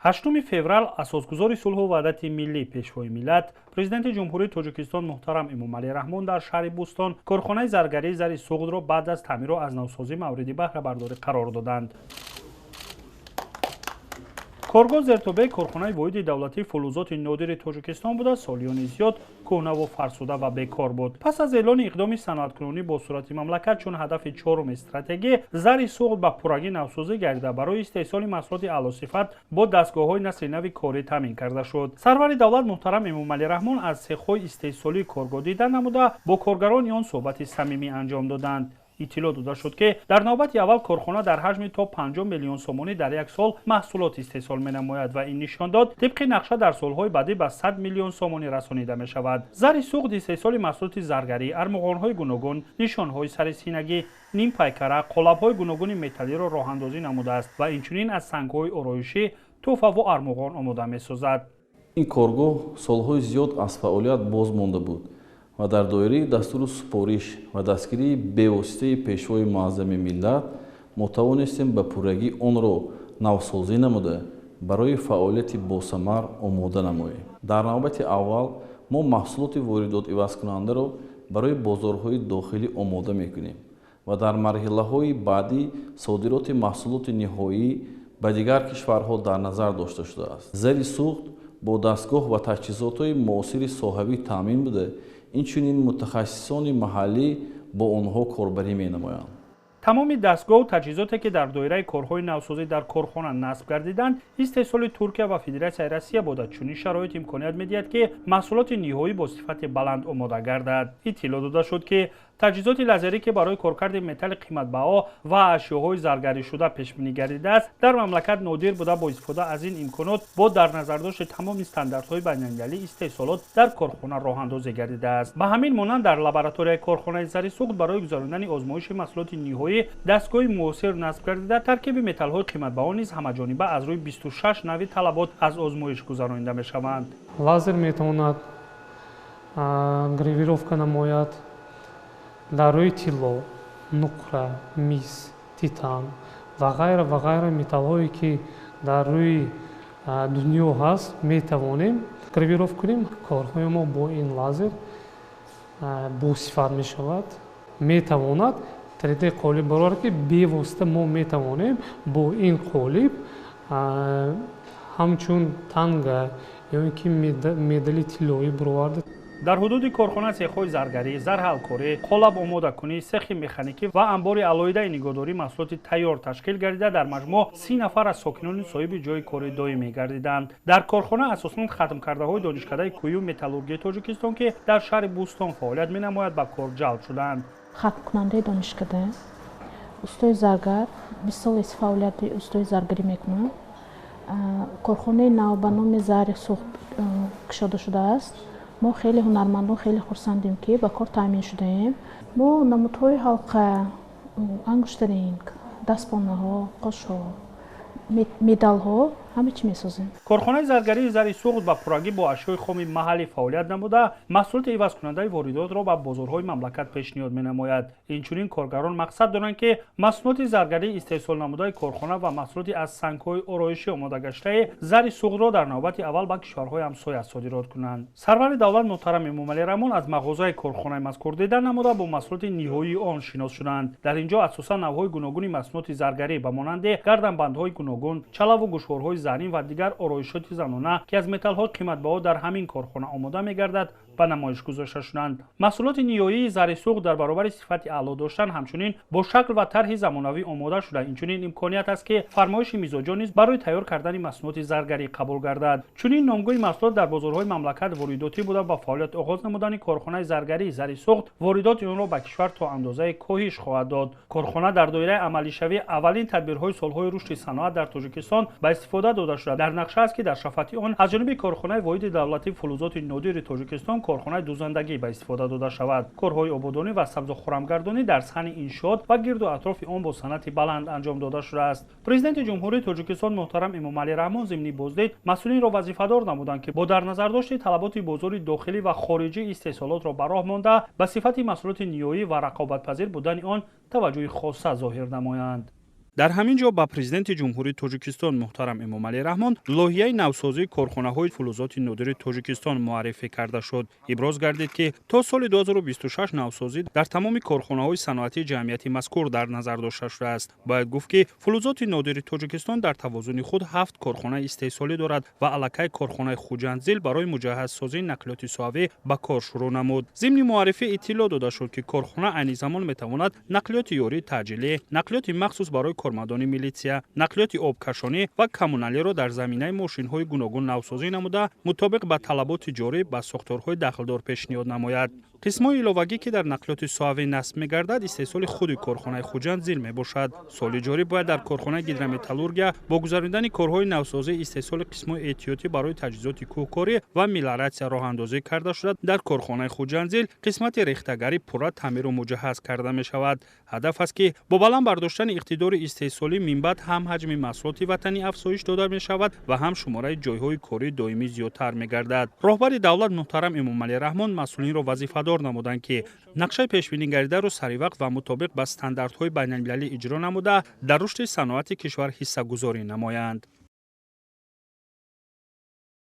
8 феврал асосгузори сулҳу ваҳдати миллӣ пешвои миллат президенти ҷумҳурии тоҷикистон муҳтарам эмомалӣ раҳмон дар шаҳри бӯстон корхонаи заргарии зари суғдро баъд аз таъмиру аз навсозӣ мавриди баҳрабардорӣ қарор доданд. коргоҳ зертобаи корхонаи воҳиди давлатии фулӯзоти нодири тоҷикистон буда солиёни зиёд кӯҳнаву фарсуда ва бекор буд. Пас аз эълони иқдоми саноаткунонӣ бо сурати мамлакат чун ҳадафи чоруми стратегия зари суғд ба пуррагӣ навсозӣ гардида барои истеҳсоли маҳсулоти аълосифат бо дастгоҳҳои насли нави корӣ таъмин карда шуд. сарвари давлат муҳтарам эмомалӣ раҳмон аз сехҳои истеҳсолии коргоҳ дидан намуда бо коргарони он суҳбати самимӣ анҷом доданд. иттилоъ дода шуд ки дар навбати аввал корхона дар ҳаҷми то 50 миллион сомонӣ дар як сол маҳсулот истеҳсол менамояд ва ин нишон дод тибқи нақша дар солҳои баъдӣ ба 100 миллион сомонӣ расонида мешавад. зари суғд истеҳсоли маҳсулоти заргарӣ, армуғонҳои гуногун, нишонҳои сари синагӣ, нимпайкара, қолабҳои гуногуни металлиро роҳандозӣ намудааст ва инчунин аз сангҳои ороишӣ, туҳфаву армуғон омода месозад. ин коргоҳ солҳои зиёд аз фаъолият боз монда буд ва дар доираи дастури супориш ва дастгирии бевоситаи пешвои муаззами миллат мо тавонистем ба пуррагӣ онро навсозӣ намуда барои фаъолияти босамар омода намоем. дар навбати аввал мо маҳсулоти воридотивазкунандаро барои бозорҳои дохилӣ омода мекунем ва дар марҳилаҳои баъдӣ содироти маҳсулоти ниҳоӣ ба дигар кишварҳо дар назар дошта шудааст. зари суғд бо дастгоҳ ва таҷҳизотҳои муосири соҳавӣ таъмин буда инчунин мутахассисони маҳаллӣ бо онҳо корбарӣ менамоянд. тамоми дастгоҳу таҷҳизоте ки дар доираи корҳои навсозӣ дар корхона насб гардиданд истеҳсоли туркия ва федератсияи россия будад. чунин шароит имконият медиҳад ки маҳсулоти ниҳоӣ бо сифати баланд омода гардад. иттилоъ дода шуд ки таҷҳизоти лазерӣ ки барои коркарди металли қиматбаҳо ва ашёҳои заргаришуда пешбинӣ гардидааст дар мамлакат нодир буда бо истифода аз ин имконот бо дар назардошти тамоми стандартҳои байналмилалӣ истеҳсолот дар корхона роҳандозӣ гардидааст. ба ҳамин монанд дар лабораторияи корхонаи зари суғд барои гузарондани озмоиши маҳсулоти ниҳоӣ дастгоҳи муосир насб гардида таркиби металлҳои қиматбаҳо низ ҳамаҷониба аз рӯи 26 нави талабот аз озмоиш гузаронида мешаванд. лазер метавонад гравировка намояд дар рӯи тилло, нуқра, мис, титан ва ғайра металлҳое ки дар рӯи дунё ҳаст метавонем гравировка кунем. корҳои мо бо ин лазер босифат мешавад. метавонад 3D қолиб барояд ки бевосита мо метавонем бо ин қолиб ҳамчун танга ё ин ки медали тиллоӣ бароварда дар ҳудуди корхона сехҳои заргарӣ, зарҳалкорӣ, қолаб омодакунӣ, сехи механикӣ ва анбори алоҳидаи нигоҳдорӣ маҳсулоти тайёр ташкил гардида дар маҷмӯъ 30 нафар аз сокинони соҳиби ҷойи кори доимӣ гардиданд. дар корхона асосан хатмкардаҳои донишкадаи кӯҳию металлургии тоҷикистон ки дар шаҳри бӯстон фаъолият менамояд ба кор ҷалб шуданд. хатмкунандаи донишкада устои заргар 20 сол фаъолияти устои заргарӣ мекунам. корхонаи нав ба номи зари суғд кушода шудааст. мо хеле ҳунармандон хеле хурсандем ки ба кор таъмин шудаем. мо намудҳои ҳалқа, ангуштринг, дастпонаҳо, қошҳо, медалҳо ҳама чӣ месозем. корхонаи заргарии зари суғд ба пуррагӣ бо ашёи хоми маҳаллӣ фаъолият намуда маҳсулоти ивазкунандаи воридотро ба бозорҳои мамлакат пешниҳод менамояд. инчунин коргарон мақсад доранд ки маҳсулоти заргарӣ истеҳсол намудаи корхона ва маҳсулоти аз сангҳои ороишӣ омодагаштаи зари суғдро дар навбати аввал ба кишварҳои ҳамсоя содирот кунанд. сарвари давлат муҳтарам эмомалӣ раҳмон аз мағозаи корхонаи мазкур дидан намуда бо маҳсулоти ниҳоии он шинос шуданд. дар ин ҷо асосан навъҳои гуногуни маҳсулоти заргарӣ ба монанди гарданбандҳои гуногун, чалаву гӯшворҳои зарин ва дигар ороишоти занона ки аз металлҳои қиматбаҳо дар ҳамин корхона омода мегардад ба намоиш гузошта шуданд. маҳсулоти ниҳоии зари суғд дар баробари сифати аъло доштан ҳамчунин бо шакл ва тарҳи замонавӣ омода шуда инчунин имконият аст ки фармоиши мизоҷон низ барои тайёр кардани маҳсулоти заргарӣ қабул гардад. чунин номгӯи маҳсулот дар бозорҳои мамлакат воридотӣ буда ба фаъолият оғоз намудани корхонаи заргарии зари суғд воридоти онро ба кишвар то андозаи коҳиш хоҳад дод. корхона дар доираи амалишавии аввалин тадбирҳои солҳои рушди саноат дар тоҷикистон ба истифода дода шуда дар нақша аст ки дар шафати он аз ҷониби корхонаи воҳиди давлатии фулӯзоти нодири тоҷикистон корхонаи дузандагӣ ба истифода дода шавад. корҳои ободонӣ ва сабзухӯрамгардонӣ дар саҳни иншоот ва гирду атрофи он бо санъати баланд анҷом дода шудааст. президенти ҷумҳурии тоҷикистон муҳтарам эмомалӣ раҳмон зимнӣ боздид масъулинро вазифадор намуданд ки бо дар назардошти талаботи бозори дохилӣ ва хориҷӣ истеҳсолотро ба роҳ монда ба сифати маҳсулоти ниҳоӣ ва рақобатпазир будани он таваҷҷӯҳи хоса зоҳир намоянд. дар ҳамин ҷо ба президенти ҷумҳурии Тоҷикистон муҳтарам Эмомалӣ Раҳмон лоиҳаи навсозии корхонаҳои фулузоти нодири Тоҷикистон муаррифӣ карда шуд. Иброз гардид, ки то соли 2026 навсозӣ дар тамоми корхонаҳои саноатии ҷамъияти мазкур дар назар дошта шудааст. Бояд гуфт, ки фулузоти нодири Тоҷикистон дар тавозуни худ 7 корхонаи истеҳсолӣ дорад ва аллакай корхонаи Хуҷандзил барои муҷаҳҳазсозии нақлиёти суҳавӣ ба кор шурӯъ намуд. Зимни муаррифӣ иттилоъ дода шуд, ки корхона айни замон метавонад нақлиёти ёрии таъҷилӣ, нақлиёти махсус барои кормардони милитсия, нақлиёти обкашонӣ ва коммуналиро дар заминаи мошинҳои гуногун навсозӣ намуда, мутобиқ ба талаботи ҷорӣ ба сохторҳои дахлдор пешниҳод намояд. қисмҳои иловагӣ, ки дар нақлиёти суҳавӣ насб мегардад, истеҳсоли худи корхонаи Хуҷандзил мебошад. Соли ҷорӣ бояд дар корхонаи гидрометаллургия бо гузарондани корҳои навсозии истеҳсоли қисмҳои эҳтиётӣ барои таҷҳизоти кӯҳкорӣ ва мелиоратсия роҳандозӣ карда шуда, дар корхонаи Хуҷандзил қисмати рехтагарӣ пурра таъмиру муҷаҳҳаз карда мешавад. ҳадаф аст, ки бо баланд бардоштани иқтидори истеҳсолӣ минбаъд ҳам ҳаҷми маҳсулоти ватанӣ афзоиш дода мешавад ва ҳам шумораи ҷойҳои кории доимӣ зиёдтар мегардад. роҳбари давлат муҳтарам Эмомалӣ Раҳмон масъулинро вазифадор намуданд, ки нақшаи пешбинигардидаро саривақт ва мутобиқ ба стандартҳои байналмилалӣ иҷро намуда, дар рушди саноати кишвар ҳиссагузорӣ намоянд.